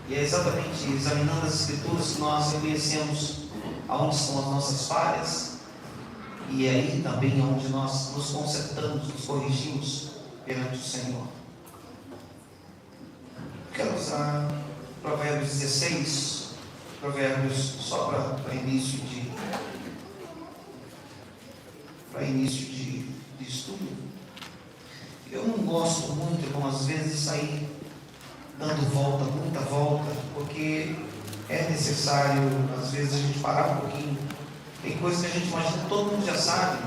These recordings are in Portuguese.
E é exatamente examinando as Escrituras que nós reconhecemos aonde estão as nossas falhas, e é aí também onde nós nos consertamos, nos corrigimos perante o Senhor. Quero usar Provérbios 16, Provérbios só para início de estudo. Eu não gosto muito, irmão, às vezes, de sair dando volta, muita volta, porque é necessário, às vezes, a gente parar um pouquinho. Tem coisas que a gente imagina que todo mundo já sabe,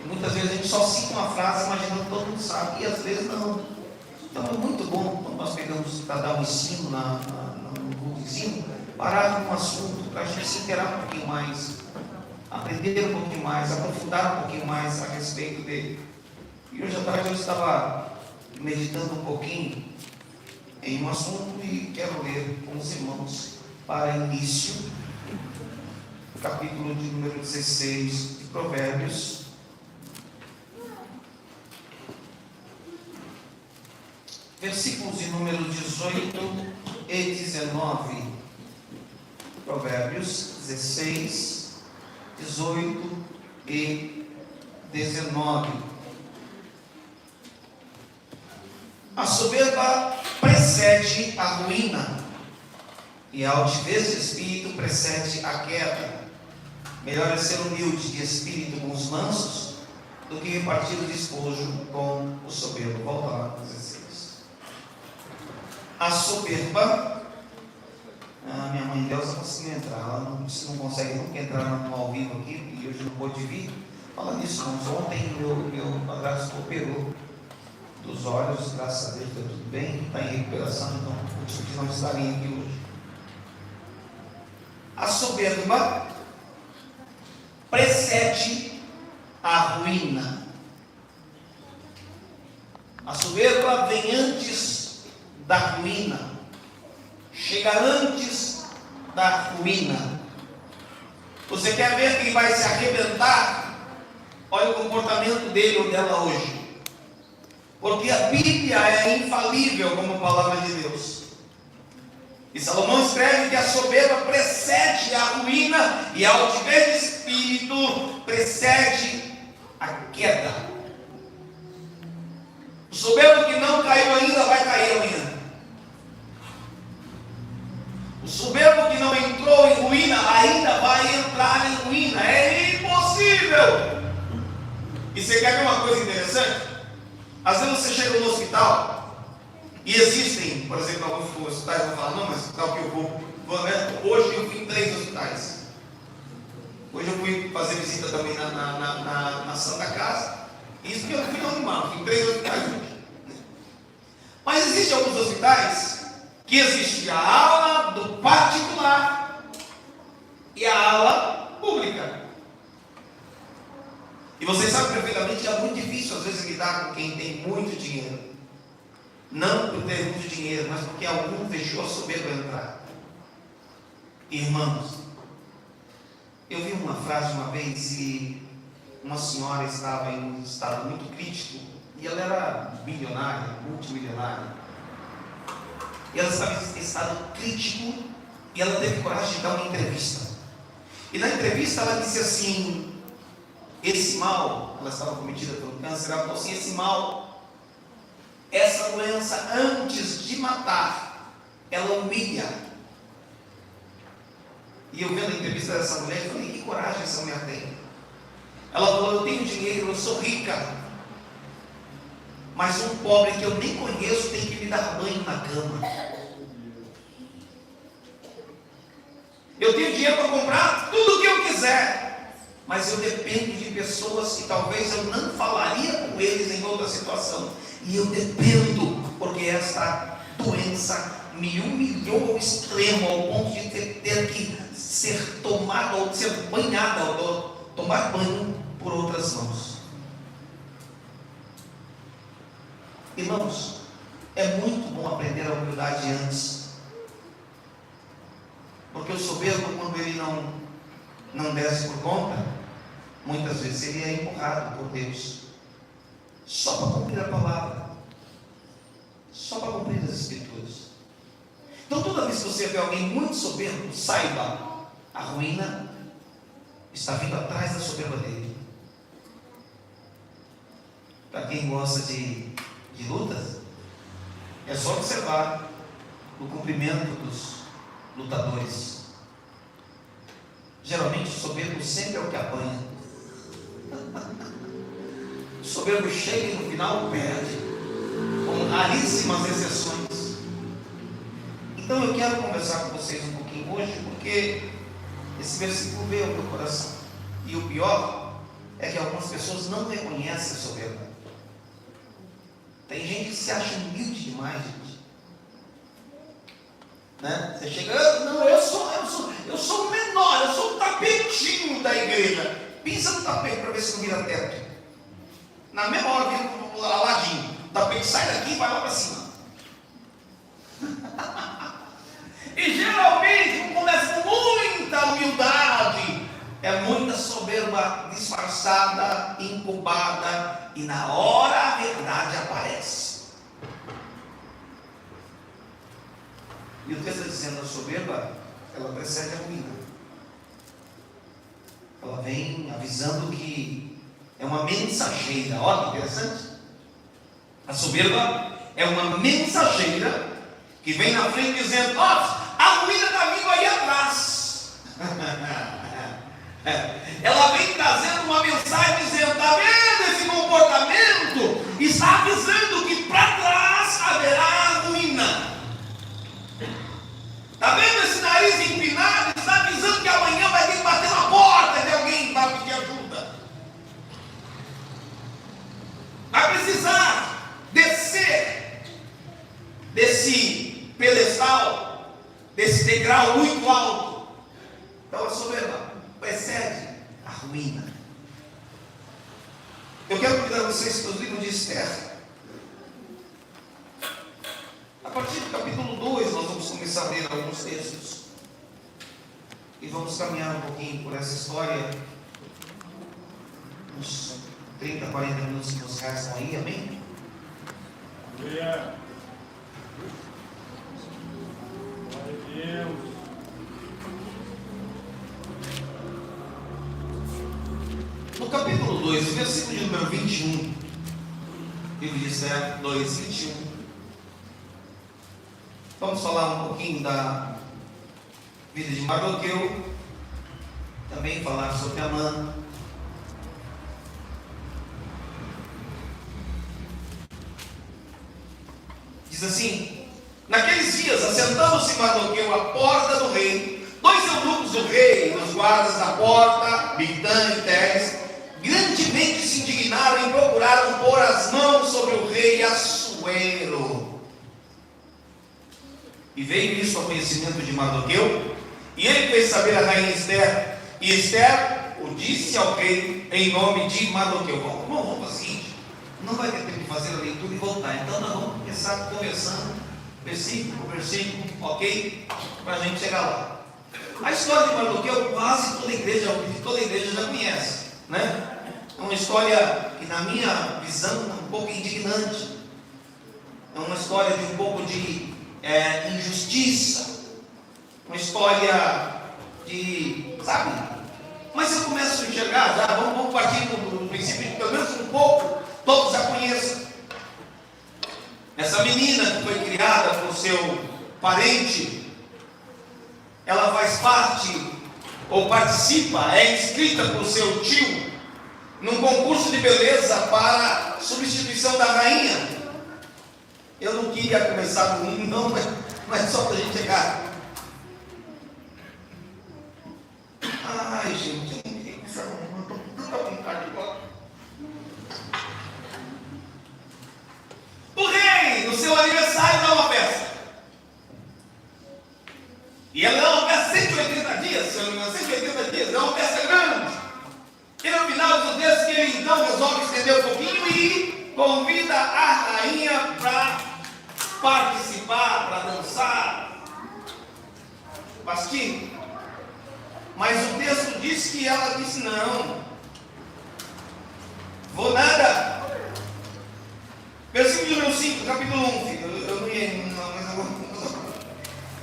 e muitas vezes a gente só cita uma frase imaginando que todo mundo sabe, e às vezes não. Então é muito bom, quando nós pegamos para dar um ensino no ensino, parar num assunto para a gente se inteirar um pouquinho mais, aprender um pouquinho mais, aprofundar um pouquinho mais a respeito dele. E hoje à tarde eu estava meditando um pouquinho em um assunto e quero ler com os irmãos para início, capítulo de número 16 de Provérbios, versículos de número 18 e 19. Provérbios 16, 18 e 19. A soberba precede a ruína, e a altivez de espírito precede a queda. Melhor é ser humilde de espírito com os mansos do que repartir o despojo com o soberbo. Volta lá para 16. A soberba, minha mãe Deus não conseguiu entrar, ela não consegue nunca entrar no ao vivo aqui, e hoje não pôde vir. Fala nisso, irmãos. Ontem meu padrasto operou dos olhos, graças a Deus deu tudo bem, está em recuperação, então muitos não estarem aqui hoje. A soberba precede a ruína. A soberba vem antes da ruína, chega antes da ruína. Você quer ver quem vai se arrebentar? Olha o comportamento dele ou dela hoje. Porque a Bíblia é infalível como palavra de Deus. E Salomão escreve que a soberba precede a ruína e a altivez de espírito precede a queda. O soberbo que não caiu ainda vai cair amanhã. O soberbo que não entrou em ruína ainda vai entrar em ruína. É impossível. E você quer ver uma coisa interessante? Às vezes você chega no hospital e existem, por exemplo, alguns hospitais vão falar, não, mas o hospital que eu vou, né? Hoje eu fui em 3 hospitais. Hoje eu fui fazer visita também na Santa Casa. Isso que eu não fui no animal, fui em 3 hospitais hoje. Mas existem alguns hospitais que existe a ala do particular e a ala pública. E vocês sabem perfeitamente que é muito difícil às vezes lidar com quem tem muito dinheiro. Não por ter muito dinheiro, mas porque algum deixou a soberba entrar. Irmãos, eu vi uma frase uma vez e uma senhora estava em um estado muito crítico e ela era milionária, multimilionária. E ela estava em estado crítico e ela teve coragem de dar uma entrevista. E na entrevista ela disse assim: esse mal, ela estava cometida pelo câncer, ela falou assim: esse mal, essa doença, antes de matar, ela humilha. E eu vendo a entrevista dessa mulher, eu falei: que coragem essa mulher tem. Ela falou: eu tenho dinheiro, eu sou rica, mas um pobre que eu nem conheço tem que me dar banho na cama. Eu tenho dinheiro para comprar tudo o que eu quiser, mas eu dependo de pessoas que talvez eu não falaria com eles em outra situação. E eu dependo, porque esta doença me humilhou ao extremo, ao ponto de ter que ser tomada, ou ser banhada, ou tomar banho por outras mãos. Irmãos, é muito bom aprender a humildade antes. Porque o soberbo, quando ele não desce por conta, muitas vezes ele é empurrado por Deus, só para cumprir a palavra, só para cumprir as Escrituras. Então toda vez vez que você vê alguém muito soberbo, saiba, a ruína está vindo atrás da soberba dele. Para quem gosta de lutas, é só observar o cumprimento dos lutadores. Geralmente o soberbo sempre é o que apanha. O soberbo chega e no final perde, com raríssimas exceções. Então eu quero conversar com vocês um pouquinho hoje, porque esse versículo veio ao meu coração. E o pior é que algumas pessoas não reconhecem a soberba. Tem gente que se acha humilde demais, gente. Né? Você chega, não, eu sou o menor, eu sou o tapetinho da igreja. Pisa no tapete para ver se não vira teto. Na mesma hora vira o ladinho. O tapete sai daqui e vai lá para cima. E geralmente começa com muita humildade, é muita soberba disfarçada, incubada, e na hora a verdade aparece. E o texto está dizendo: a soberba, ela precede a ruína. Ela vem avisando que é uma mensageira. Olha que interessante. A soberba é uma mensageira que vem na frente dizendo: ó, a ruína está vindo aí atrás. Ela vem trazendo uma mensagem dizendo: está vendo esse comportamento? Está avisando que para trás haverá ruína. Está vendo esse nariz empinado? Está avisando que amanhã vai ter que bater na porta de alguém para pedir ajuda. Vai precisar descer desse pedestal, desse degrau muito alto. Então a soberba precede a ruína. Eu quero convidar vocês para os livros de Esther. A partir do capítulo 2 nós vamos começar a ler alguns textos. E vamos caminhar um pouquinho por essa história. Uns 30, 40 minutos que nos restam aí, amém? Glória a Deus. No capítulo 2, versículo de número 21, livro de Esther 2, 21, vamos falar um pouquinho da vida de Mardoqueu, também falar sobre Amã. Diz assim: naqueles dias, assentando-se Mardoqueu à porta do rei, dois eunucos do rei, os guardas da porta, Bigtã e Teres, grandemente se indignaram e procuraram pôr as mãos sobre o rei Assuero. E veio isso ao conhecimento de Mardoqueu, e ele fez saber a rainha Esther, e Esther o disse ao rei em nome de Mardoqueu. Vamos fazer o seguinte: não vai ter tempo de fazer a leitura e voltar, então nós vamos começar conversando, versículo por versículo, ok? Para a gente chegar lá. A história de Mardoqueu, quase toda a igreja já conhece, né? É uma história que, na minha visão, é um pouco indignante. É uma história de um pouco de injustiça. Uma história de, sabe? Mas eu começo a enxergar, já vamos partir do princípio de pelo menos um pouco, todos já conheçam. Essa menina que foi criada por seu parente, ela faz parte, ou participa, é inscrita por seu tio, num concurso de beleza para substituição da rainha. Eu não queria começar com um, não, mas só para a gente chegar. Ai, gente, eu não queria começar com um, eu estou com tanta vontade agora. O rei, no seu aniversário, dá uma festa. E ela dá uma festa 180 dias, se eu não me engano, 180 dias, é uma festa grande. E no final do texto, ele então resolve estender um pouquinho e convida a rainha para participar, para dançar. Mas o texto diz que ela disse: não, vou nada. Versículo número 5, capítulo 1, filho. Eu não ia, não, mas eu vou.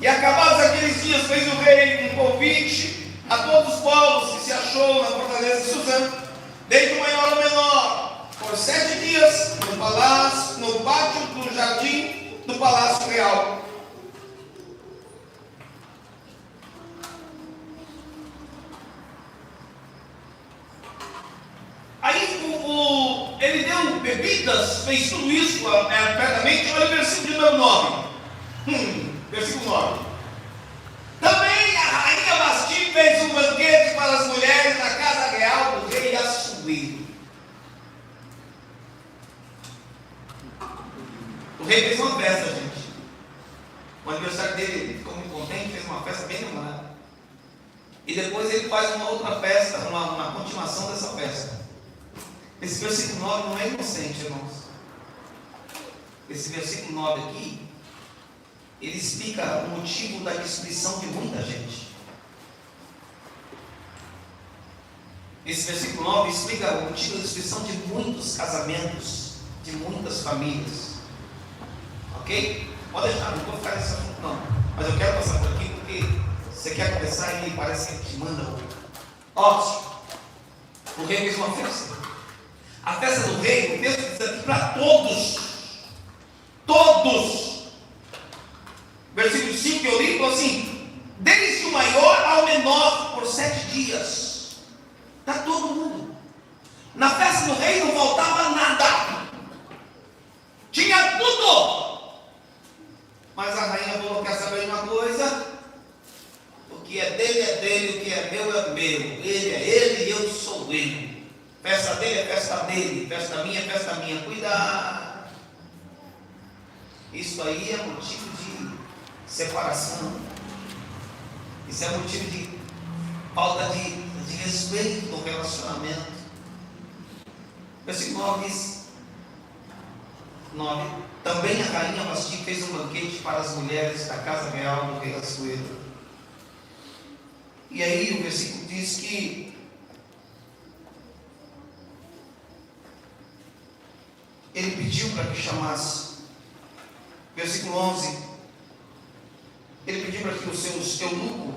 E acabados aqueles dias, fez o rei um convite a todos os povos que se achou na fortaleza de Suzã, desde o maior ao menor, por 7 dias, no palácio, no pátio do jardim do palácio real. Aí ele deu bebidas, fez tudo isso abertamente. Olha o versículo de número 9. Versículo 9. Também a rainha Vasti fez um banquete para as mulheres da casa real do rei Assuero. O rei fez uma festa, gente. O aniversário dele, ele ficou muito contente, fez uma festa bem lembrada. E depois ele faz uma outra festa, uma continuação dessa festa. Esse versículo 9 não é inocente, irmãos. Esse versículo 9 aqui, ele explica o motivo da destruição de muita gente. Esse versículo 9 explica o motivo da destruição de muitos casamentos, de muitas famílias. Ok? Pode deixar, não vou ficar nesse assunto não. Mas eu quero passar por aqui porque você quer começar e parece que te manda ótimo. O rei fez uma festa. A festa do rei, o texto diz aqui para todos. Todos. Versículo 5 que eu li, falou assim: desde o maior ao menor, por 7 dias. Está todo mundo. Na festa do rei não faltava nada. Tinha tudo. Mas a rainha falou: quer saber de uma coisa? O que é dele, o que é meu. Ele é ele e eu sou eu. Festa dele é festa dele, festa minha é festa minha. Cuidado. Isso aí é motivo de separação. Isso é motivo de falta de respeito no relacionamento. Versículo 9 diz: 9. Também a rainha Vasti fez um banquete para as mulheres da casa real do rei Assuero. E aí o versículo diz que ele pediu para que chamasse. Versículo 11. Ele pediu para que os seus eunucos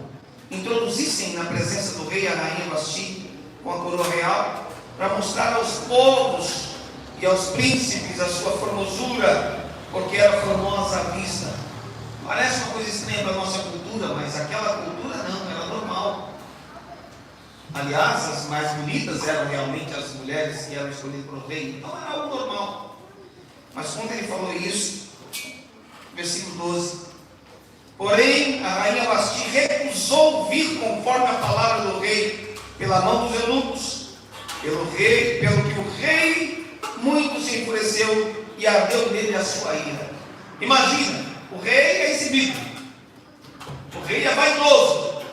introduzissem na presença do rei a rainha Vasti com a coroa real, para mostrar aos povos e aos príncipes a sua formosura, porque era formosa à vista. Parece uma coisa estranha para a nossa cultura, mas aquela cultura não, era normal. Aliás, as mais bonitas eram realmente as mulheres que eram escolhidas pelo rei, então era algo normal. Mas quando ele falou isso, versículo 12: porém a rainha Vasti recusou vir conforme a palavra do rei, pela mão dos eunucos, pelo que o rei muito se enfureceu e ardeu nele a sua ira. Imagina, o rei é exibido, o rei é vaidoso,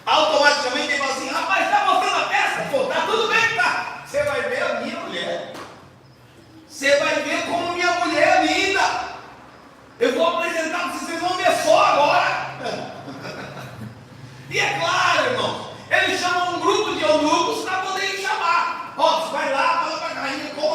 automaticamente ele fala assim: rapaz, está mostrando a peça? Pô, tá tudo bem, tá? Você vai ver a minha mulher, você vai ver como minha mulher é linda. Eu vou apresentar para vocês vão ver só agora. E é claro, irmão, ele chama um grupo de eunucos para poder chamar. Ó, você vai lá, fala para a rainha como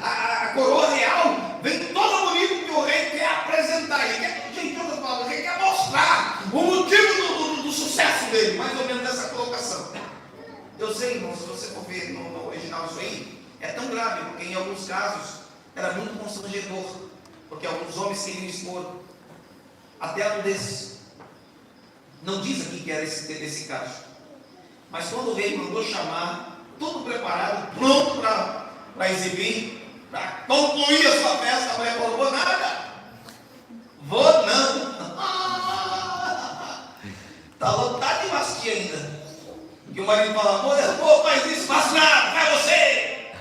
a coroa real vem toda bonita que o rei quer apresentar. Ele quer, gente, outras palavras, ele quer mostrar o motivo do sucesso dele, mais ou menos dessa colocação. Eu sei, irmão, se você for ver no original isso aí, é tão grave, porque em alguns casos era muito constrangedor, porque alguns homens queriam expor até a nudez. Não diz aqui que era esse caso, mas quando o rei mandou chamar, tudo preparado, pronto para exibir, para concluir a sua festa, a mulher falou: vou nada, vou não. Está lotado de Vasti ainda. Que o marido fala: amor, eu vou, faz isso, faço nada, vai você.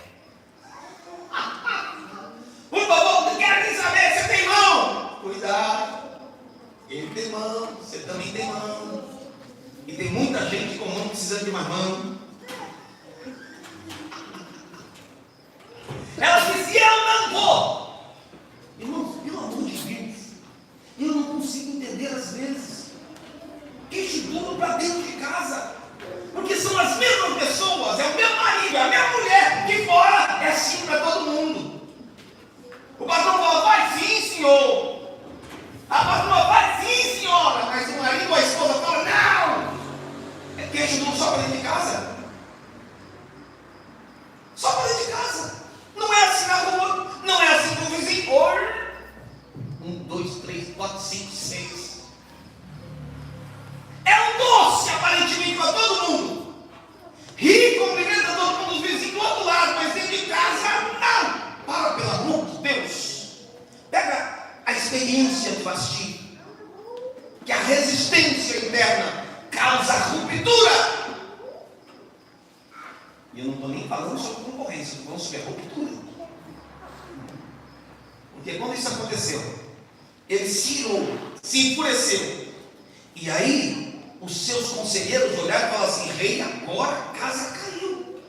Por favor, não quero nem saber, você tem mão. Cuidado, ele tem mão, você também tem mão. E tem muita gente com mão precisando de uma mão. Ela disse: eu não vou. Irmãos, pelo amor de Deus, eu não consigo entender às vezes que tudo para dentro de casa, porque são as mesmas pessoas, é o meu marido, é a minha mulher, que fora é assim para todo mundo. O patrão fala: vai sim, senhor. A patroa: vai sim, senhor. interna causa ruptura. E eu não estou nem falando sobre concorrência, estou falando sobre a ruptura. Porque quando isso aconteceu, ele se irou, se enfureceu. E aí, os seus conselheiros olharam e falaram assim: rei, agora a casa caiu.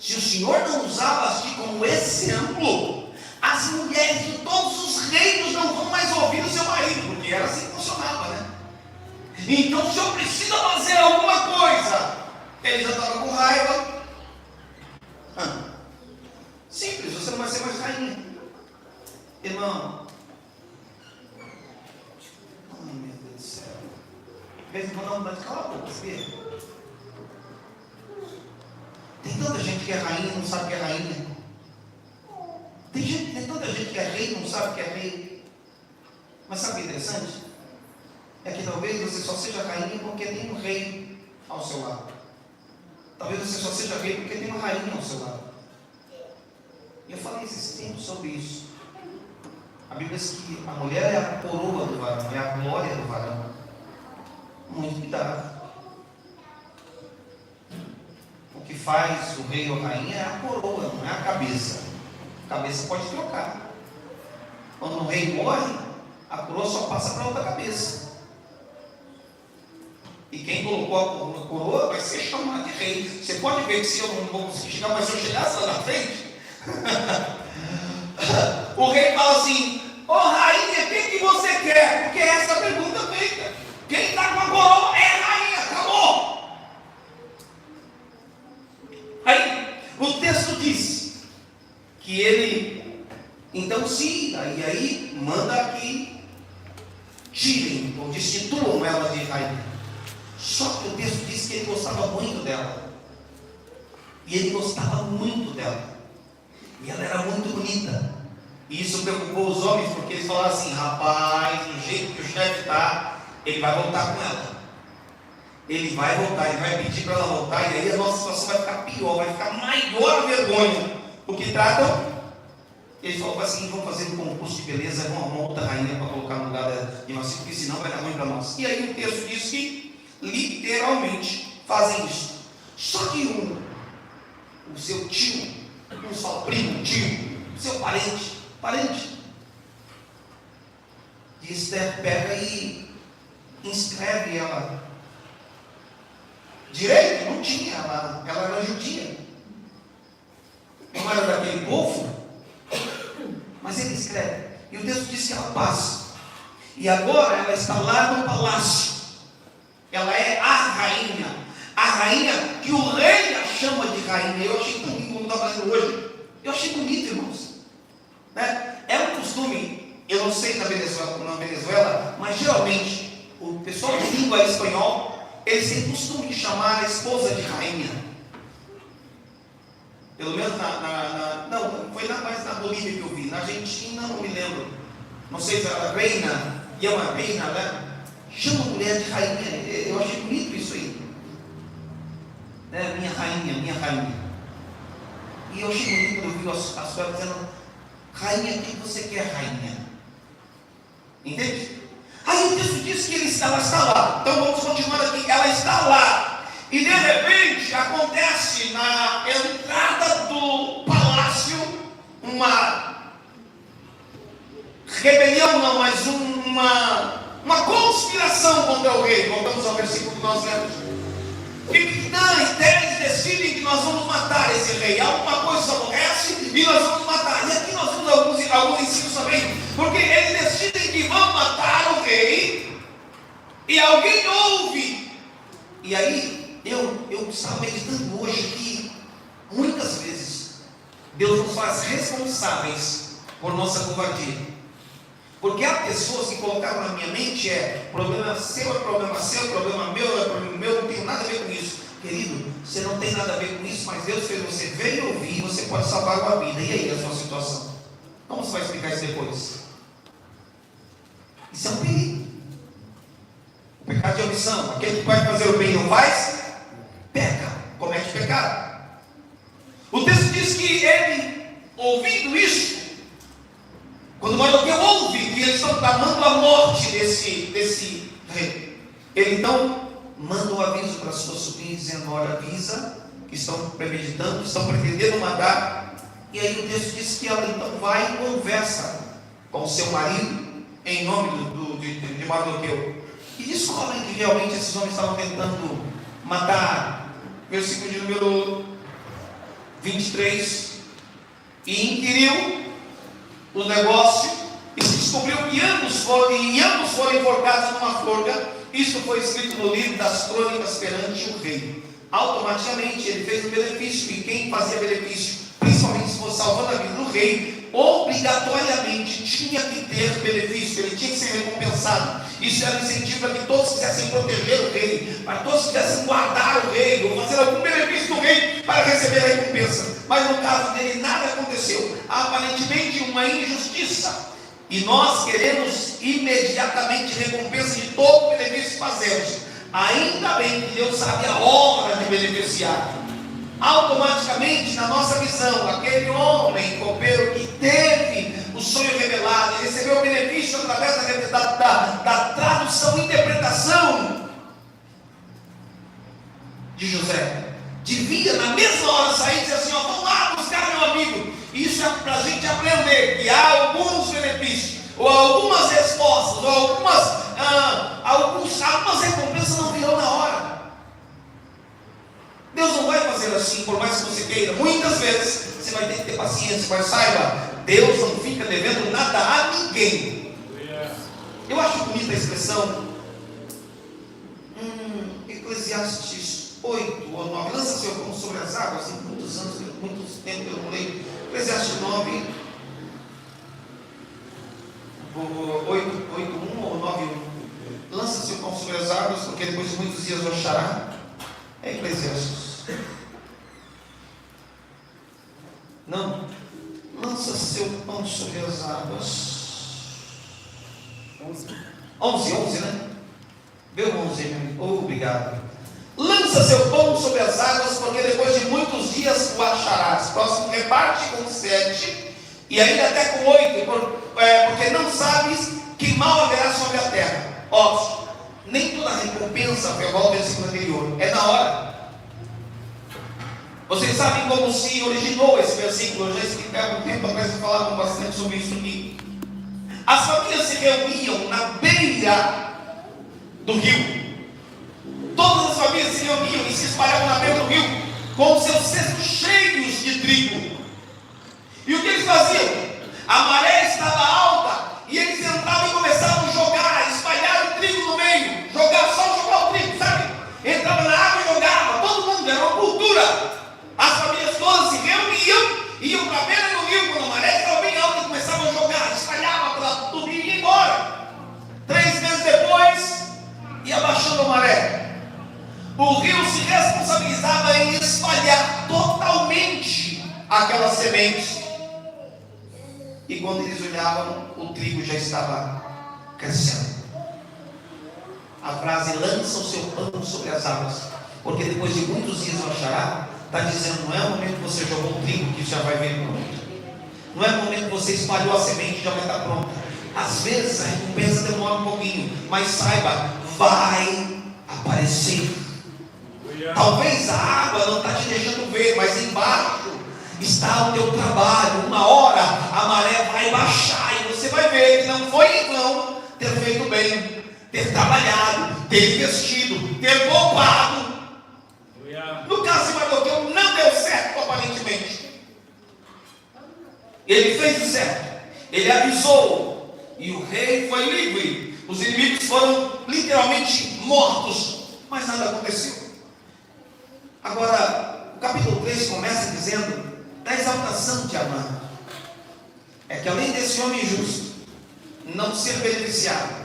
Se o Senhor não usava ti como exemplo, as mulheres de todos os reinos não vão mais ouvir o seu marido, porque era assim que funcionava, né? Então o Senhor precisa fazer alguma coisa. Ele já estava com raiva. Simples, você não vai ser mais rainha. Irmão, ai meu Deus do céu, de vez em quando dá vontade de calar a boca, sabia? Tem tanta gente que é rainha e não sabe que é rainha. Tem tanta gente que é rei e não sabe que é rei. Mas sabe o que é interessante? É que talvez você só seja rainha porque tem um rei ao seu lado. Talvez você só seja rei porque tem uma rainha ao seu lado. E eu falei esses tempos sobre isso. A Bíblia diz que a mulher é a coroa do varão, é a glória do varão. Muito cuidado. O que faz o rei ou a rainha é a coroa, não é a cabeça. A cabeça pode trocar. Quando o rei morre, a coroa só passa para outra cabeça. E quem colocou a coroa vai ser chamado de rei. Você pode ver que se eu não vou conseguir chegar, mas se eu chegasse lá na frente, o rei fala assim: ô rainha, quem que você quer? Porque essa é a pergunta feita. Quem está com a coroa é a rainha, acabou. Aí, o texto diz que ele, então sim, e aí manda que tirem ou destituam ela de rainha. Só que o texto diz que ele gostava muito dela. E ele gostava muito dela. E ela era muito bonita. E isso preocupou os homens, porque eles falaram assim: rapaz, do jeito que o chefe está, ele vai voltar com ela. Ele vai voltar, ele vai pedir para ela voltar. E aí a nossa situação vai ficar pior, vai ficar maior a vergonha. O que tratam? Eles falaram assim: vamos fazer um concurso de beleza, vamos arrumar outra rainha para colocar no lugar de nós, porque senão vai dar ruim para nós. E aí o texto diz que literalmente fazem isso. Só que o seu tio, não só primo, tio, seu parente de Esther pega e inscreve ela. Direito não tinha, ela era judia, não era daquele povo, mas ele escreve. E o texto diz que ela passa. E agora ela está lá no palácio. Ela é a rainha que o rei a chama de rainha. Eu achei tão lindo como está fazendo hoje. Eu achei bonito, irmãos. Né? É um costume, eu não sei na Venezuela, mas geralmente o pessoal de língua espanhol, eles têm costume de chamar a esposa de rainha. Pelo menos não, foi mais na Bolívia que eu vi. Na Argentina não me lembro. Não sei se era reina, e é uma reina, né? Chama a mulher de rainha. Eu achei bonito isso aí. Minha rainha. E eu achei bonito quando eu vi as pessoas dizendo: rainha, quem você quer, rainha? Entende? Aí o texto diz que ela está lá. Então vamos continuar aqui. Ela está lá. E de repente acontece na entrada do palácio uma rebelião, não, mas uma conspiração contra o rei. Voltamos ao versículo que nós lemos. Capitã e Teres decidem que nós vamos matar esse rei. Alguma coisa acontece e nós vamos matar. E aqui nós temos alguns ensinos também, porque eles decidem que vão matar o rei e alguém ouve. E aí eu estava meditando hoje que muitas vezes Deus nos faz responsáveis por nossa covardia. Porque há pessoas que colocaram na minha mente: problema seu, problema meu, é problema meu, não tenho nada a ver com isso. Querido, você não tem nada a ver com isso, mas Deus fez você ver e ouvir, você pode salvar a sua vida. E aí a sua situação? Como você vai explicar isso depois? Isso é um perigo. O pecado de omissão, aquele que pode fazer o bem e não faz, peca, comete pecado. O texto diz que ele, ouvindo isso, quando Mardoqueu ouve que eles estão tramando a morte desse rei, Ele então manda um aviso para sua sobrinha, dizendo: olha, avisa que estão premeditando, estão pretendendo matar. E aí o texto diz que ela então vai e conversa com o seu marido, em nome de Mardoqueu, e descobrem que realmente esses homens estavam tentando matar. Versículo de número 23. E inquiriu o negócio, e se descobriu que ambos foram enforcados numa forca. Isto foi escrito no livro das crônicas perante o rei. Automaticamente ele fez o benefício, e quem fazia benefício, principalmente se fosse salvando a vida do rei, obrigatoriamente tinha que ter benefício, ele tinha que ser recompensado. Isso era um incentivo para que todos quisessem proteger o rei, para que todos quisessem guardar o rei, ou fazer algum benefício do rei para receber a recompensa. Mas no caso dele nada aconteceu, aparentemente uma injustiça, e nós queremos imediatamente recompensa de todo o benefício que fazemos. Ainda bem que Deus sabe a hora de beneficiar. Automaticamente, na nossa visão, aquele homem copeiro que teve o sonho revelado, ele recebeu o benefício através da tradução e interpretação de José. Devia na mesma hora sair e dizer assim: ó, vamos lá buscar meu amigo. Isso é para a gente aprender que há alguns benefícios, ou algumas respostas, ou algumas recompensas não virão na hora. Deus não vai fazer assim, por mais que você queira. Muitas vezes você vai ter que ter paciência, mas saiba, Deus não fica devendo nada a ninguém. Eu acho bonita a expressão Eclesiastes 8 ou 9, lança seu pão sobre as águas. Em muitos anos, muitos tempos eu não leio. Eclesiastes 9, 8:1 ou 9:1. Lança seu pão sobre as águas, porque depois de muitos dias o achará. É Eclesiastes. Não. Lança seu pão sobre as águas. 11, né? Vê o 11, meu amigo. Obrigado. Lança seu pão sobre as águas, porque depois de muitos dias o acharás. Próximo, reparte com 7, e ainda até com 8, porque não sabes que mal haverá sobre a terra. Ó, nem toda recompensa, eu volto ao versículo anterior, é na hora. Vocês sabem como se originou esse versículo? Eu já expliquei há algum tempo atrás, eu falava bastante sobre isso aqui. As famílias se reuniam na beira do rio. Todas as famílias se reuniam e se espalhavam na beira do rio, com seus cestos cheios de trigo. E o que eles faziam? A maré estava alta, e eles entravam e começavam a jogar, espalhar o trigo no meio, só jogar o trigo, sabe? Entrava na água e jogava, todo mundo, era uma cultura. As famílias todas se reuniam, iam para a beira do rio, quando a maré estava bem alta, e começavam a jogar, espalhava para tudo e ia embora. 3 meses depois, ia baixando a maré. O rio se responsabilizava em espalhar totalmente aquelas sementes. E quando eles olhavam, o trigo já estava crescendo. A frase lança o seu pão sobre as águas, porque depois de muitos dias o achará, está dizendo: não é o momento que você jogou o trigo que já vai vir pronto. Não é o momento que você espalhou a semente que já vai estar pronta. Às vezes a recompensa demora um pouquinho, mas saiba, vai aparecer. Talvez a água não está te deixando ver, mas embaixo está o teu trabalho. Uma hora a maré vai baixar e você vai ver que não foi em vão ter feito bem, ter trabalhado, ter investido, ter poupado. No caso de Mardoqueu não deu certo aparentemente. Ele fez o certo, ele avisou, e o rei foi livre. Os inimigos foram literalmente mortos, mas nada aconteceu. Agora, o capítulo 3 começa dizendo da exaltação de Amã. É que além desse homem justo não ser beneficiado,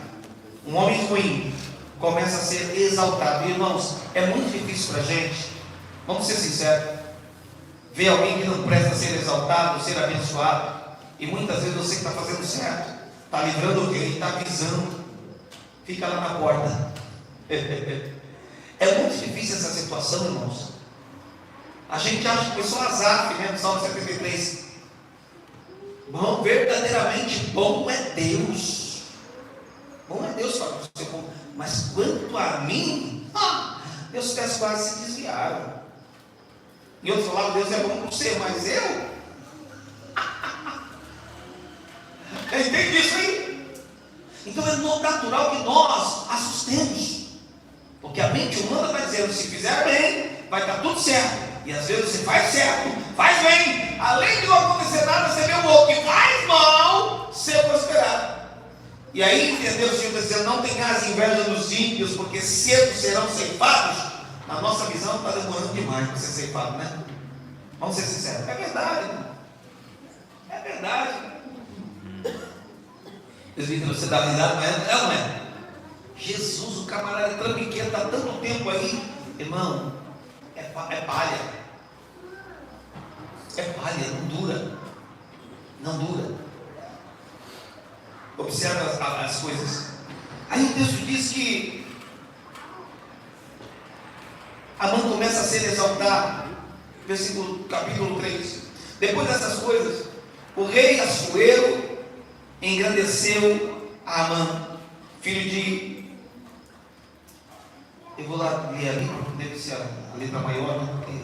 um homem ruim começa a ser exaltado. E, irmãos, é muito difícil para a gente, vamos ser sinceros, ver alguém que não presta ser exaltado, ser abençoado. E muitas vezes você que está fazendo certo, está livrando o rei, está avisando, fica lá na porta. É muito difícil essa situação, irmãos. A gente acha que foi só azar, né? No Salmo 73. Bom, verdadeiramente bom é Deus. Bom é Deus para o seu povo. mas quanto a mim, meus pés quase se desviaram. E outros falavam, Deus é bom para você, mas eu? Entende isso aí? Então é natural que nós assustemos, porque a mente humana está dizendo, se fizer bem, vai estar tudo certo. E às vezes você faz certo, faz bem, além de não acontecer nada, você vê o outro que faz mal ser prosperado. E aí entendeu o Senhor dizendo, não tenhas inveja dos ímpios, porque cedo serão ceifados. Na nossa visão está demorando demais para ser ceifado, né? Vamos ser sinceros, é verdade, né? É verdade. Você dá risada, é ou não é? Jesus, o camarada trambiqueiro, está tanto tempo aí, irmão, é palha. É palha, não dura. Não dura. Observa as coisas. Aí o texto diz que Amã começa a ser exaltado. Capítulo 3. Depois dessas coisas, o rei Assuero engrandeceu a Amã, filho de... Eu vou lá ler ali, deve ser a letra maior, né? Porque,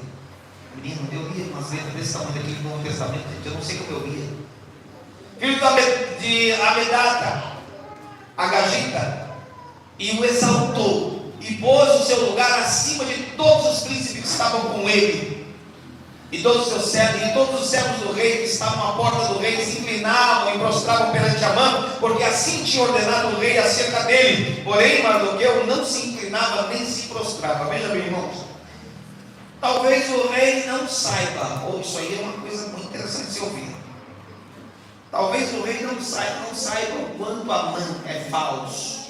menino, eu lia umas letras desse tamanho aqui no Novo Testamento, eu não sei como eu lia. Filho de Amedata, Agagita, e o exaltou, e pôs o seu lugar acima de todos os príncipes que estavam com ele. E todos os seus servos, e todos os servos do rei que estavam à porta do rei se inclinavam e prostravam perante Amã, porque assim tinha ordenado o rei acerca dele. Porém, Mardoqueu não se inclinava nem se prostrava. Veja bem, irmãos, talvez o rei não saiba, ou isso aí é uma coisa muito interessante de se ouvir. Talvez o rei não saiba o quanto Amã é falso.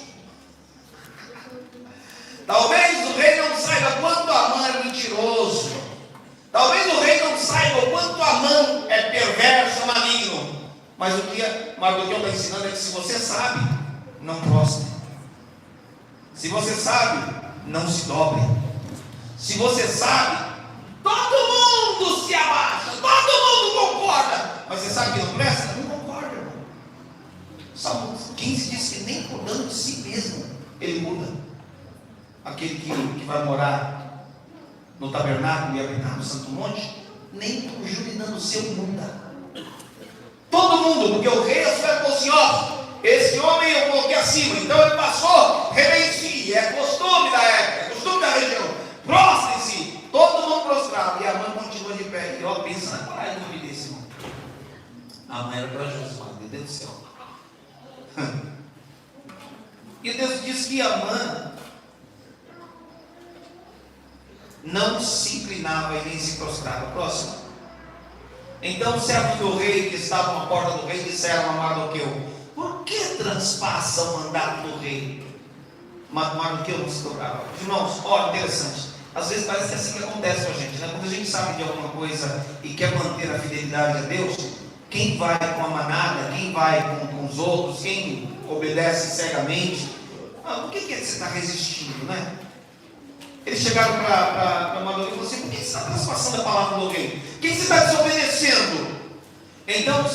Talvez o rei não saiba quanto Amã é mentiroso. Talvez o rei não saiba o quanto Amã é perverso, maligno. Mas o que Mardoqueu está ensinando é que se você sabe, não prostre. Se você sabe, não se dobre. Se você sabe, todo mundo se abaixa, todo mundo concorda. Mas você sabe que não presta? Não concorda, irmão. Salmo 15 diz que nem por dano de si mesmo ele muda. Aquele que vai morar no tabernáculo e habitar no Santo Monte, nem por juridando seu muda. Todo mundo, porque o rei Assuero falou assim, ó, esse homem eu coloquei acima, então ele passou, reverencie, é costume da época, é costume da região, prostrem-se, todo mundo prostrado, e a mãe continua de pé, e ó, pensa na coragem do homem desse, irmão. A mãe era corajosa, meu Deus do céu. E Deus diz que Amã não se inclinava e nem se prostrava. Próximo. Então os servos do rei que estavam à porta do rei disseram a Mardoqueu, por que transpassa o mandato do rei? Mardoqueu não se dobrava. Irmãos, olha, interessante, às vezes parece que é assim que acontece com a gente, né? Quando a gente sabe de alguma coisa e quer manter a fidelidade a Deus, quem vai com a manada, quem vai com os outros, quem obedece cegamente, por que você está resistindo, né? Eles chegaram para Mardoqueu e falaram assim, por que você está transpassando a palavra do rei? Por que você está desobedecendo? Então,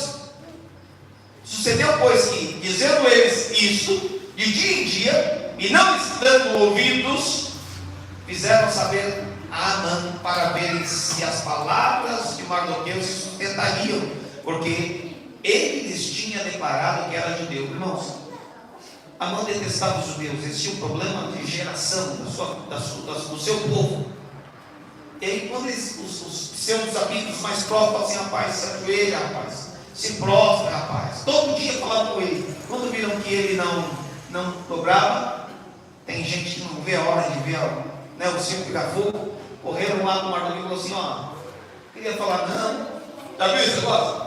sucedeu, pois, que, dizendo eles isso, de dia em dia, e não lhes dando ouvidos, fizeram saber a Amã, para verem se as palavras de Mardoqueu se sustentariam, porque ele lhes tinha declarado que era judeu. Irmãos, Amã detestava os judeus, existia um problema de geração do seu povo. E aí, quando os seus amigos mais próximos falam assim, rapaz, se ajoelha, rapaz, se prostra, rapaz, todo dia falavam com ele. Quando viram que ele não dobrava, tem gente que não vê a hora de ver, né, o circo pegar fogo, correram lá com o Mardoqueu e falou assim, ó, queria falar, não, já viu esse negócio?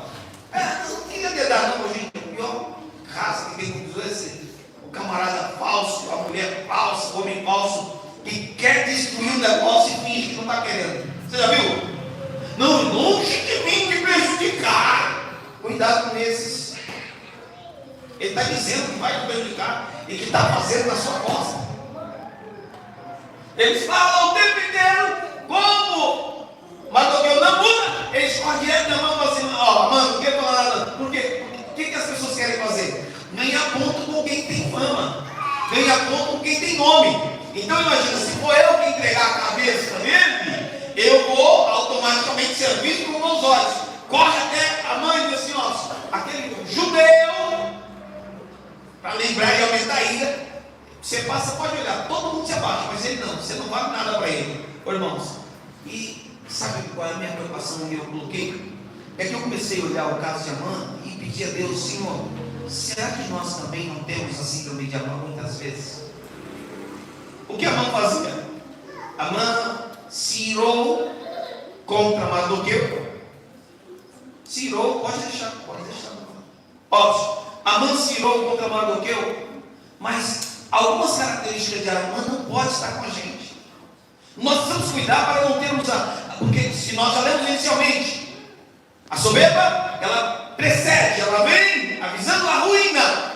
Não queria dedar não, gente, o pior raça que tem com esse. O camarada falso, a mulher falsa, o homem falso, que quer destruir o negócio e finge que não está querendo. Você já viu? Não, longe de mim me prejudicar. Cuidado com esses. Ele está dizendo que vai te prejudicar e que está fazendo na sua costa. Eles falam o tempo inteiro, como Mardoqueu não muda, eles correm direto na mão e falam assim, ó, mano, não quero falar nada. Por quê? O que as pessoas querem fazer? Ganhar ponto com quem tem fama. ganha ponto quem tem nome. Então imagina, se for eu que entregar a cabeça dele, eu vou automaticamente ser visto com meus olhos. Corre até a mãe e diz assim, ó, aquele judeu, para lembrar e aumentar a ira. Você passa, pode olhar, todo mundo se abaixa, mas ele não, você não vale nada para ele. Ô, irmãos, e sabe qual é a minha preocupação e eu bloqueio? É que eu comecei a olhar o caso de Amã e pedir a Deus, Senhor, será que nós também não temos a síndrome de Amã muitas vezes? O que Amã fazia? Amã se irou contra Mardoqueu. Se irou, pode deixar. Óbvio, Amã se irou contra Mardoqueu, mas algumas características de Amã não pode estar com a gente. Nós precisamos cuidar para não termos porque se nós já lemos inicialmente, a soberba, ela precede, ela vem avisando a ruína.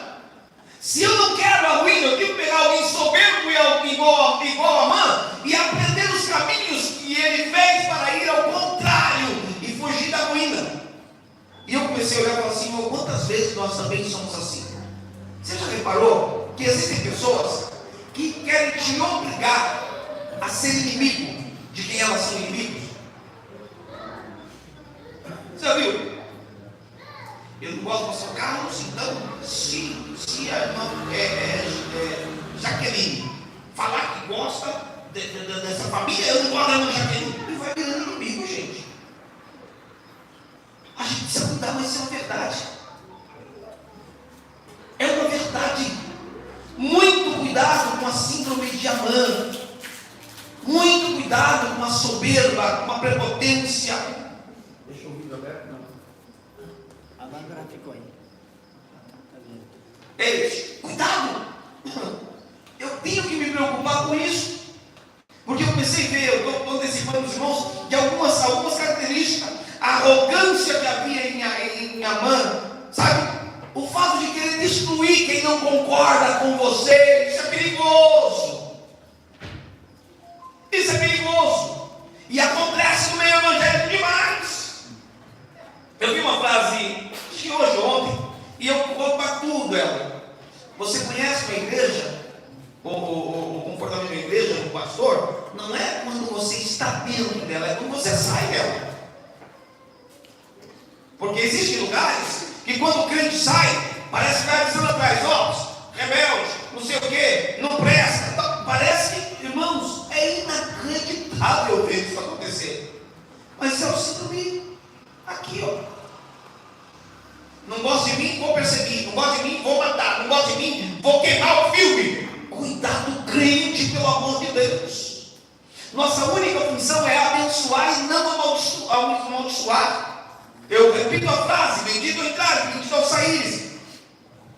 Se eu não quero a ruína, eu tenho que pegar alguém soberbo e igual a Amã e aprender os caminhos que ele fez para ir ao contrário e fugir da ruína. E eu comecei a olhar e falar assim, quantas vezes nós também somos assim? Você já reparou que existem pessoas que querem te obrigar a ser inimigo de quem elas são inimigos? Você já viu? Eu não gosto de passar o Carlos, então se a irmã Jaqueline falar que gosta dessa família, eu não gosto da irmã Jaqueline, ele vai virando inimigo, gente. A gente precisa cuidar, mas isso é uma verdade. É uma verdade. Muito cuidado com a síndrome de Amã. Muito cuidado com a soberba, com a prepotência. Deixa o vídeo aberto, não. Agora ficou aí. Ei, cuidado! Eu tenho que me preocupar com isso. Porque eu comecei a ver, eu estou antecipando os irmãos, de algumas características. A arrogância que havia em Amã, sabe? O fato de querer destruir quem não concorda com você, isso é perigoso. Isso é perigoso. E acontece no meio evangélico demais. Eu vi uma frase, acho que hoje ou ontem, e eu compactuo ela. Você conhece uma igreja, o comportamento da igreja, do pastor, não é quando você está dentro dela, é quando você sai dela. Porque existem lugares que quando o crente sai, parece que vai dizendo atrás, rebelde, não sei o que, não presta. Parece que, irmãos, é inacreditável ver isso acontecer. Mas é o síndrome aqui, Não gosta de mim, vou perseguir. Não gosta de mim, vou matar. Não gosta de mim, vou queimar o filme. Cuidado, crente, pelo amor de Deus. Nossa única função é abençoar e não amaldiçoar. Eu repito a frase, bendito ao entrar, bendito ao sair.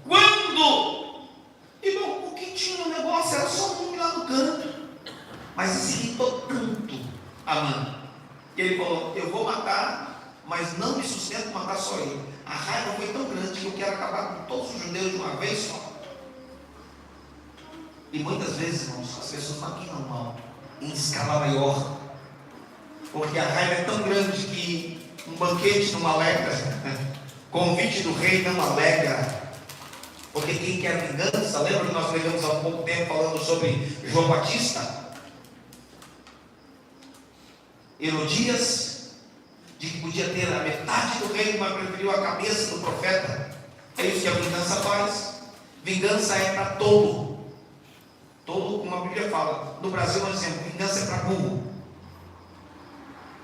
Quando, irmão, o que tinha no negócio era só um lá no canto. Mas se irritou tanto Amã. Ele falou, eu vou matar, mas não me sustento matar só ele. A raiva foi tão grande que eu quero acabar com todos os judeus de uma vez só. E muitas vezes, irmãos, as pessoas maquinam mal em escala maior. Porque a raiva é tão grande que um banquete não alegra, convite do rei não alegra, porque quem quer vingança, lembra que nós pregamos há um pouco tempo falando sobre João Batista? Herodias, de que podia ter a metade do reino, mas preferiu a cabeça do profeta. É isso que a vingança faz. Vingança é para todo, como a Bíblia fala. No Brasil nós dizemos, vingança é para burro.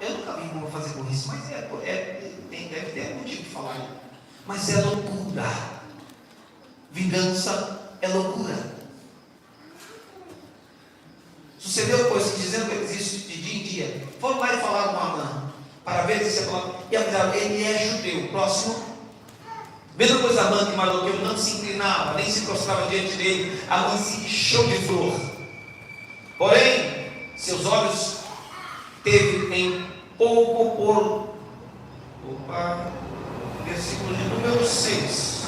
Eu nunca vi burro fazer burrice, mas deve ter motivo de falar. Mas é loucura. Vingança é loucura. Sucedeu coisas dizendo que existe de dia em dia. Foram lá e falaram com Amã, para ver se você falava. E avisaram, ele é judeu. Próximo. Mesma coisa Amã que Mardoqueu não se inclinava, nem se prostrava diante dele. Amã se encheu de flor. Porém, seus olhos teve em pouco por. Versículo de número 6.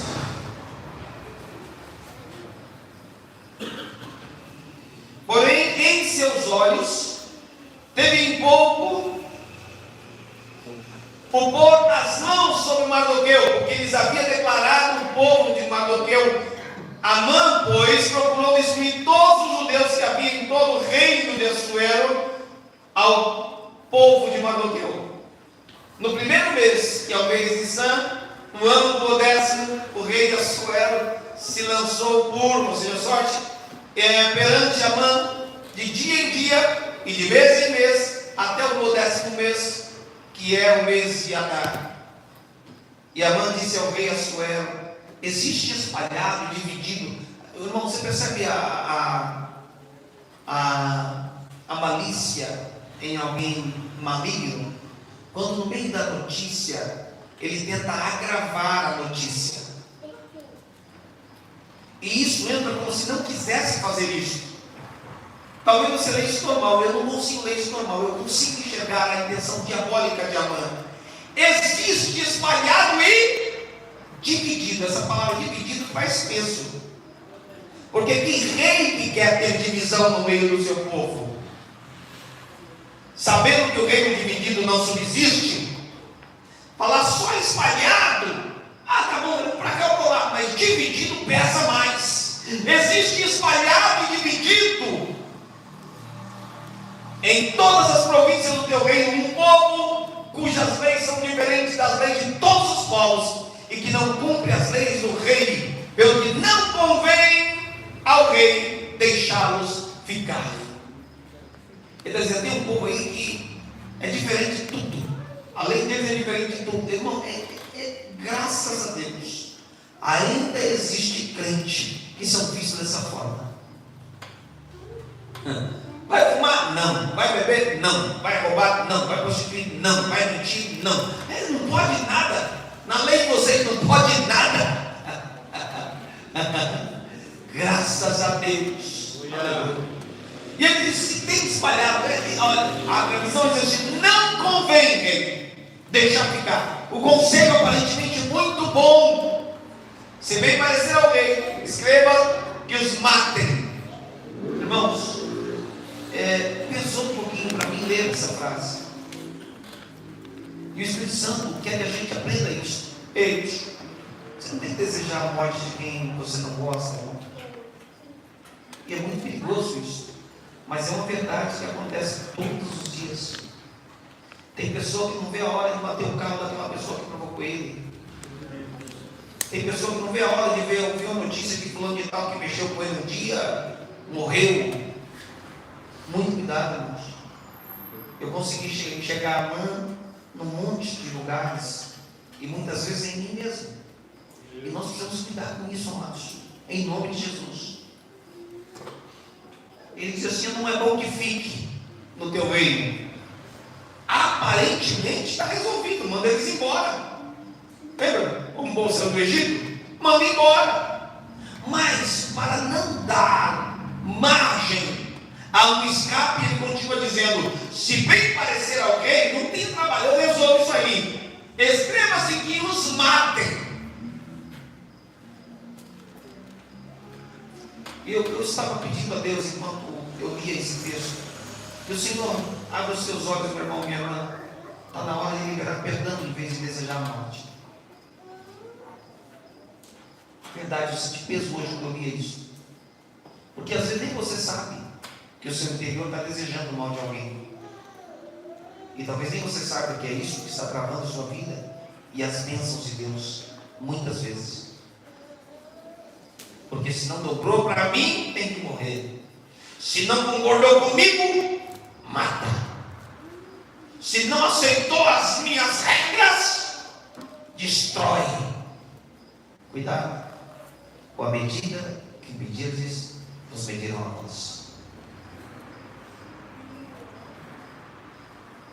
Porém, em seus olhos teve em pouco o pôr as mãos sobre Mardoqueu, porque eles haviam declarado o povo de Mardoqueu a Amã, pois, procurou destruir todos os judeus que havia em todo o reino de Assuero ao povo de Mardoqueu. No primeiro mês, que é o mês de Nissan, no ano do 10º, o rei de Assuero se lançou por, ou seja, sorte, perante Amã, de dia em dia e de mês em mês, até o 10º mês, que é o mês de Adar. E Amã disse ao rei Assuero: existe espalhado, dividido. Irmão, você percebe a malícia em alguém maligno? Quando no meio da notícia ele tenta agravar a notícia, e isso entra como se não quisesse fazer isso. Talvez você leia isso normal, eu não consigo ler isso normal, eu consigo enxergar a intenção diabólica de Amã. Existe espalhado e dividido. Essa palavra dividido faz peso, porque que rei que quer ter divisão no meio do seu povo? Sabendo que o reino dividido não subsiste, falar só espalhado, tá bom, para cá ou para lá, mas dividido pesa mais. Existe espalhado e dividido em todas as províncias do teu reino um povo cujas leis são diferentes das leis de todos os povos, e que não cumpre as leis do rei, pelo que não convém ao rei deixá-los ficar. Ele está dizendo, tem um povo aí que é diferente de tudo, a lei deles é diferente de tudo. Irmão, graças a Deus, ainda existe crente que são vistos dessa forma. Vai fumar? Não. Vai beber? Não. Vai roubar? Não. Vai prostituir? Não. Vai mentir? Não. Ele não pode nada. Na lei de vocês não pode nada. Graças a Deus. E ele disse, se tem espalhado, a visão diz assim, não convém, rei, deixar ficar. O conselho aparentemente muito bom. Se bem parecer ao rei, escreva que os matem. Irmãos, pensou um pouquinho para mim ler essa frase. E o Espírito Santo quer que a gente aprenda isso. Ei, você não tem que desejar a morte de quem você não gosta, não. E é muito perigoso isso, mas é uma verdade que acontece todos os dias. Tem pessoa que não vê a hora de bater o carro daquela pessoa que provocou ele. Tem pessoa que não vê a hora de ouvir a notícia que fulano de tal que mexeu com ele um dia morreu. Muito cuidado, irmãos. Eu consegui chegar num monte de lugares, e muitas vezes em mim mesmo. E nós precisamos cuidar com isso, amados, em nome de Jesus. Ele diz assim, não é bom que fique no teu reino. Aparentemente está resolvido, manda eles embora. Lembra? Como bolsa do Egito? Manda embora. Mas para não dar margem a um escape, ele continua dizendo, se bem parecer alguém, não tem trabalho, eu resolvo isso aí. Escreva-se que os matem. Eu estava pedindo a Deus, enquanto eu lia esse texto, que o Senhor abra os seus olhos, meu irmão, minha irmã. Está na hora de liberar perdão em vez de desejar a morte. Verdade, eu senti peso hoje quando eu lia isso. Porque às vezes nem você sabe que o seu interior está desejando o mal de alguém. E talvez nem você saiba que é isso que está travando a sua vida e as bênçãos de Deus, muitas vezes. Porque se não dobrou para mim, tem que morrer. Se não concordou comigo, mata. Se não aceitou as minhas regras, destrói. Cuidado com a medida que medirdes, vos medirão a vós.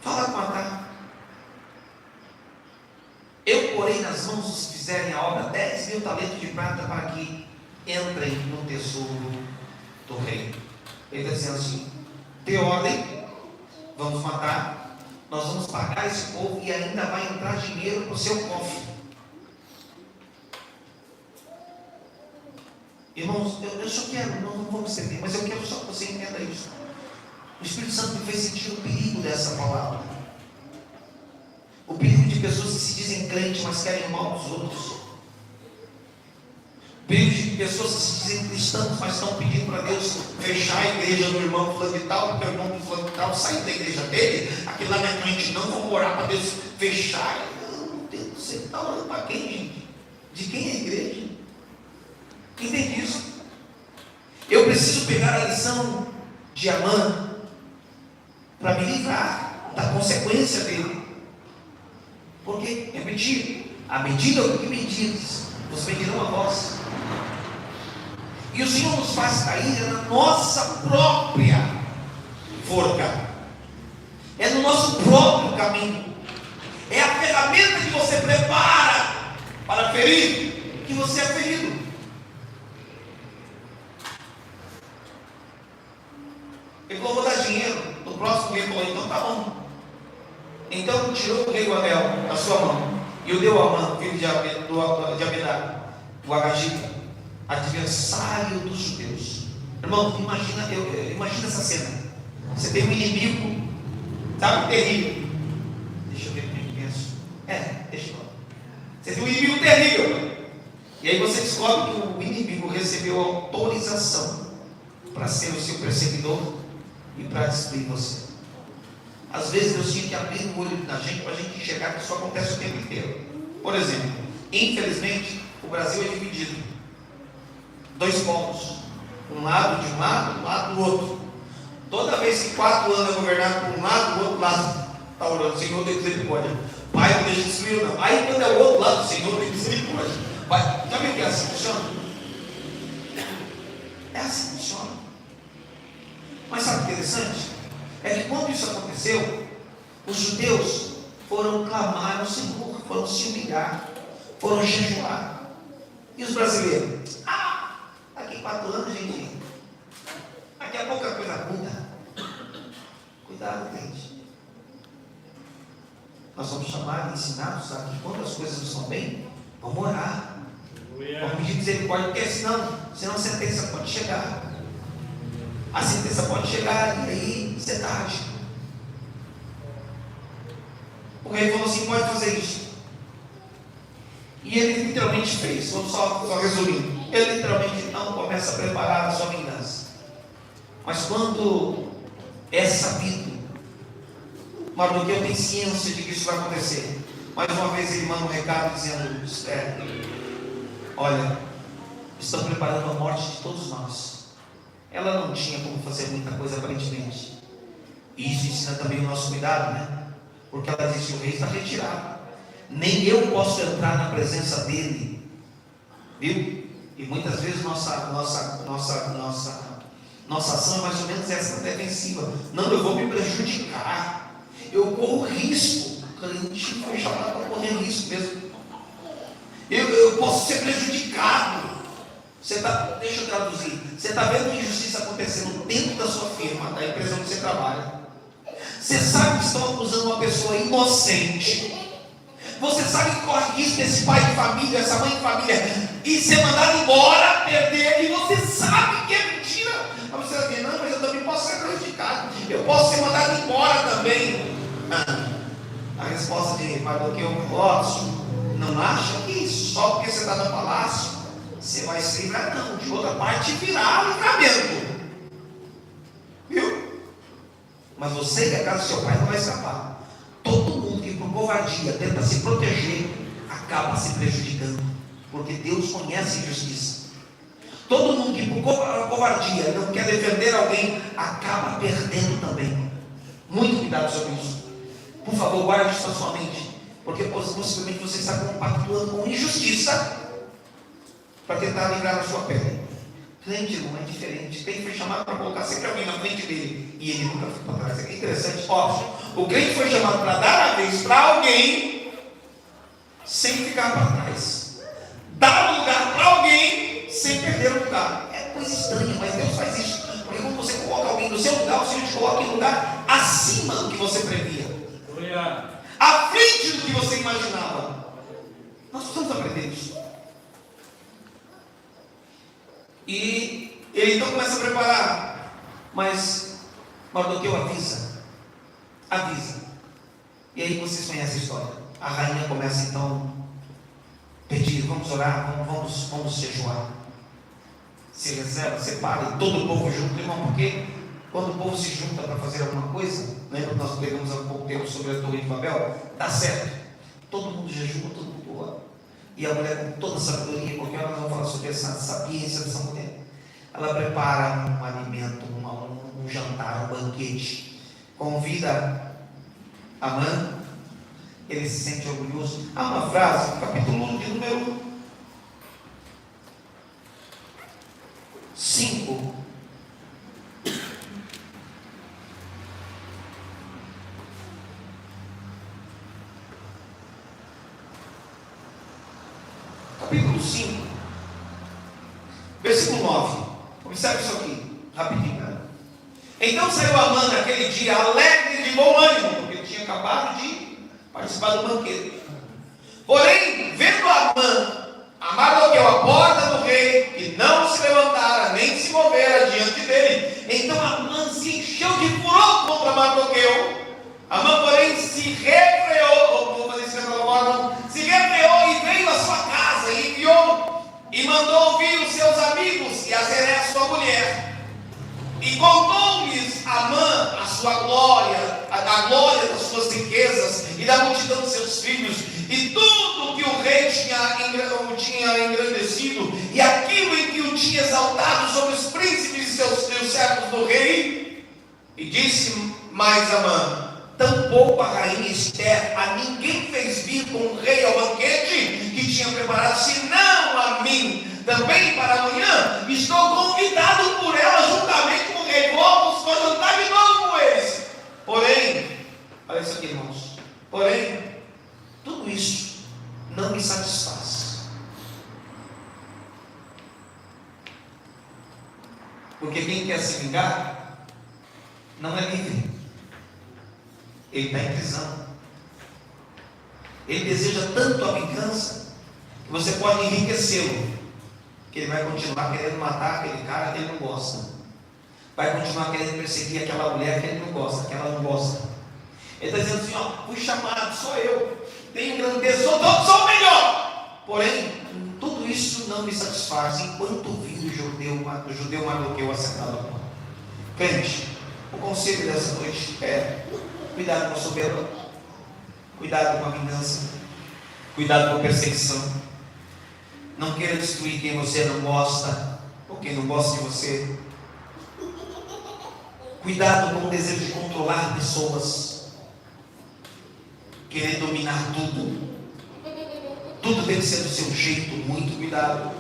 Fala com matar. Eu porei nas mãos dos que fizerem a obra 10.000 talentos de prata para que entrem no tesouro do rei. Ele está dizendo assim, dê ordem, vamos matar, nós vamos pagar esse povo e ainda vai entrar dinheiro para o seu cofre. Irmãos, eu só quero, não vamos entender, mas eu quero só que você entenda isso. O Espírito Santo me fez sentir o perigo dessa palavra. O perigo de pessoas que se dizem crentes, mas querem mal dos outros. Período de pessoas que se dizem cristãos, mas estão pedindo para Deus fechar a igreja do irmão fulano de tal, porque o irmão do fulano de tal sair da igreja dele, aquilo lá não é crente não, vamos orar para Deus fechar. Meu Deus, você está orando para quem, gente? De quem é a igreja? Entende isso? Eu preciso pegar a lição de Amã para me livrar da consequência dele. Porque, repetir, à medida que medires, vocês medirão a voz. E o Senhor nos faz cair na nossa própria forca, é no nosso próprio caminho, é a ferramenta que você prepara para ferir, que você é ferido. Ele falou: vou dar dinheiro, no próximo rei falou: então tá bom. Então tirou o rei o anel da sua mão e o deu a Amã, filho de Abedá, o Agagita, adversário dos judeus. Irmão, imagina essa cena. Você tem um inimigo, sabe, terrível. Deixa eu ver como é que penso. Deixa eu ver. Você tem um inimigo terrível. E aí você descobre que o inimigo recebeu autorização para ser o seu perseguidor e para destruir você. Às vezes Deus tinha que abrir o olho da gente para a gente enxergar que isso acontece o tempo inteiro. Por exemplo, infelizmente, o Brasil é dividido. 2 polos. Um lado de um lado, um lado do outro. Toda vez que 4 anos é governado por um lado, o outro lado está orando: Senhor, tem misericórdia. Pai, não deixa destruir, não. Aí quando é o outro lado, Senhor, tem misericórdia. Pai, já viu que é assim que funciona? É assim que funciona. Mas sabe o que é interessante? É que quando isso aconteceu, os judeus foram clamar ao Senhor, foram se humilhar, foram jejuar. E os brasileiros? Daqui 4 anos, gente, daqui a pouco a coisa muda. Cuidado, gente. Nós somos chamados e ensinados a que quando as coisas não estão bem, vamos orar, vamos pedir misericórdia, porque senão a sentença pode chegar. A sentença pode chegar e aí você tarde. O rei falou assim: pode fazer isso. E ele literalmente fez. Vamos só resumindo. Ele literalmente então começa a preparar a sua vingança. Mas quando é sabido, Mardoqueu tem ciência de que isso vai acontecer. Mais uma vez ele manda um recado dizendo: olha, estão preparando a morte de todos nós. Ela não tinha como fazer muita coisa aparentemente. E isso ensina também o nosso cuidado, né? Porque ela disse: o rei está retirado, nem eu posso entrar na presença dele. Viu? E muitas vezes nossa ação é mais ou menos essa, defensiva. Não, eu vou me prejudicar, eu corro risco. O crente foi chamado para correr risco mesmo. Eu posso ser prejudicado. Deixa eu traduzir. Você está vendo injustiça acontecendo dentro da sua firma, da empresa onde você trabalha. Você sabe que estão acusando uma pessoa inocente. Você sabe que corre risco desse pai de família, essa mãe de família, e ser mandado embora, perder, e você sabe que é mentira. Mas você vai dizer: não, mas eu também posso ser prejudicado, eu posso ser mandado embora também. A resposta de Mardoqueu: posso. Não acha que só porque você está no palácio você vai se livrar? Não, de outra parte virá o livramento. Viu? Mas você e a casa do seu pai não vai escapar. Todo mundo que por covardia tenta se proteger acaba se prejudicando, porque Deus conhece a injustiça. Todo mundo que por covardia não quer defender alguém acaba perdendo também. Muito cuidado sobre isso. Por favor, guarde isso na sua mente, porque possivelmente você está compactuando com injustiça para tentar livrar a sua pele. Crente não é diferente. Crente foi chamado para colocar sempre alguém na frente dele e ele nunca ficou para trás. É interessante. O crente foi chamado para dar a vez para alguém sem ficar para trás, dar o lugar para alguém sem perder o lugar. É coisa estranha, mas Deus faz isso. Porque quando você coloca alguém no seu lugar, o Senhor te coloca em lugar acima do que você previa, à frente do que você imaginava. Nós precisamos aprender isso. E ele então começa a preparar, mas Mardoqueu avisa. E aí vocês conhecem a história. A rainha começa então a pedir: vamos orar, vamos jejuar. se reserva, separa e todo o povo junto, irmão, porque quando o povo se junta para fazer alguma coisa, lembra que nós pregamos há pouco tempo sobre a Torre de Babel? Dá certo, todo mundo jejua, todo mundo ora, e a mulher com toda a sabedoria, porque ela não fala sobre essa sapiência dessa mulher, ela prepara um alimento, um jantar, um banquete, convida Amã, ele se sente orgulhoso. Há uma frase, no capítulo de número 5, capítulo 5, versículo 9, observe isso aqui, rapidinho, né? Então saiu Amã naquele dia alegre de bom ânimo, porque ele tinha acabado de participar do banquete. Porém, vendo Amã a Mardoqueu à porta do rei, que não se levantara nem se movera diante dele, então Amã se encheu de furor contra Mardoqueu. Amã, porém, se refreou, vou fazer isso agora, se refreou e veio à sua casa e enviou e mandou ouvir os seus amigos e a Zeré, sua mulher. E contou-lhes Amã a sua glória, a glória das suas riquezas e da multidão de seus filhos, e tudo que o rei tinha engrandecido, e aquilo em que o tinha exaltado sobre os príncipes e seus servos do rei. E disse mais Amã: tampouco a rainha Ester a ninguém fez vir com o rei ao banquete que tinha preparado, senão a mim. Também para amanhã estou convidado por ela juntamente com o rei. Vamos jantar de novo com eles. Porém, olha isso aqui, irmãos. Porém, tudo isso não me satisfaz. Porque quem quer se vingar não é livre. Ele está em prisão. Ele deseja tanto a vingança que você pode enriquecê-lo, que ele vai continuar querendo matar aquele cara que ele não gosta, vai continuar querendo perseguir aquela mulher que ele não gosta, que ela não gosta. Ele está dizendo assim: ó, fui chamado, sou eu, tenho grandeza, sou o melhor. Porém, tudo isso não me satisfaz enquanto vi o judeu Mardoqueu assentado à porta. Crente, o conselho dessa noite é: cuidado com a soberba, cuidado com a vingança, cuidado com a perseguição. Não queira destruir quem você não gosta, ou quem não gosta de você. Cuidado com o desejo de controlar pessoas, querer dominar tudo. Tudo tem que ser do seu jeito, muito cuidado.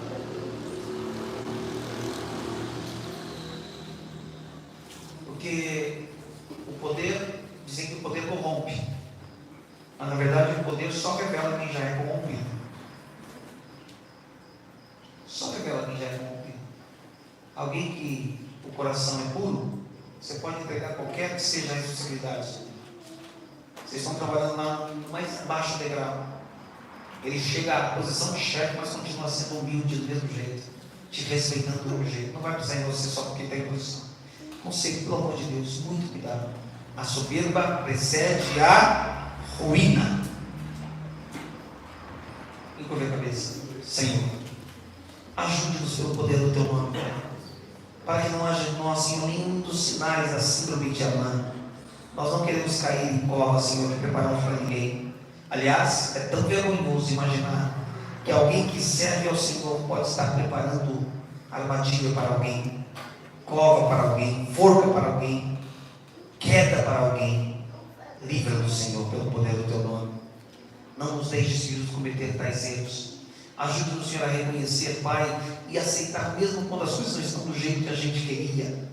Porque o poder, dizem que o poder corrompe, mas na verdade o poder só revela quem já é corrompido. Só revela quem já é corrompido. Alguém que o coração é puro, você pode entregar qualquer que seja a responsabilidade. Vocês estão trabalhando lá no mais baixo degrau. Ele chega à posição de chefe, mas continua sendo humilde do mesmo jeito, te respeitando do mesmo jeito. Não vai precisar em você só porque tem posição. Conselho, pelo amor de Deus, muito cuidado. A soberba precede a ruína. Encolhe a cabeça. Senhor, ajude-nos pelo poder do teu nome, para que não haja em nós, Senhor, nenhum dos sinais da síndrome de Amã. Nós não queremos cair em cova, Senhor, que preparamos para ninguém. Aliás, é tão vergonhoso imaginar que alguém que serve ao Senhor pode estar preparando armadilha para alguém, cova para alguém, forca para alguém, queda para alguém. Livra-nos, Senhor, pelo poder do teu nome. Não nos deixes, Senhor, cometer tais erros. Ajude-nos, Senhor, a reconhecer, Pai, e aceitar mesmo quando as coisas não estão do jeito que a gente queria.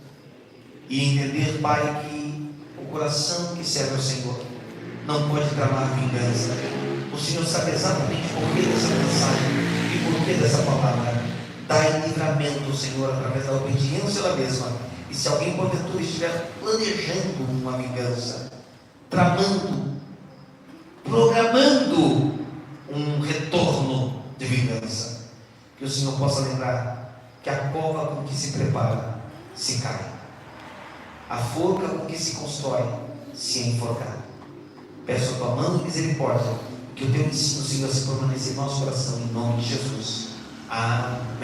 E entender, Pai, que o coração que serve ao Senhor não pode tramar vingança. O Senhor sabe exatamente por que dessa mensagem e por que dessa palavra. Dai livramento, Senhor, através da obediência da mesma. E se alguém porventura estiver planejando uma vingança, tramando, programando um retorno de vingança, que o Senhor possa lembrar que a cova com que se prepara se cai, a forca com que se constrói se enforcar. Peço a tua mão de misericórdia, que o teu ensino, Senhor, se permaneça em nosso coração, em nome de Jesus. Amém.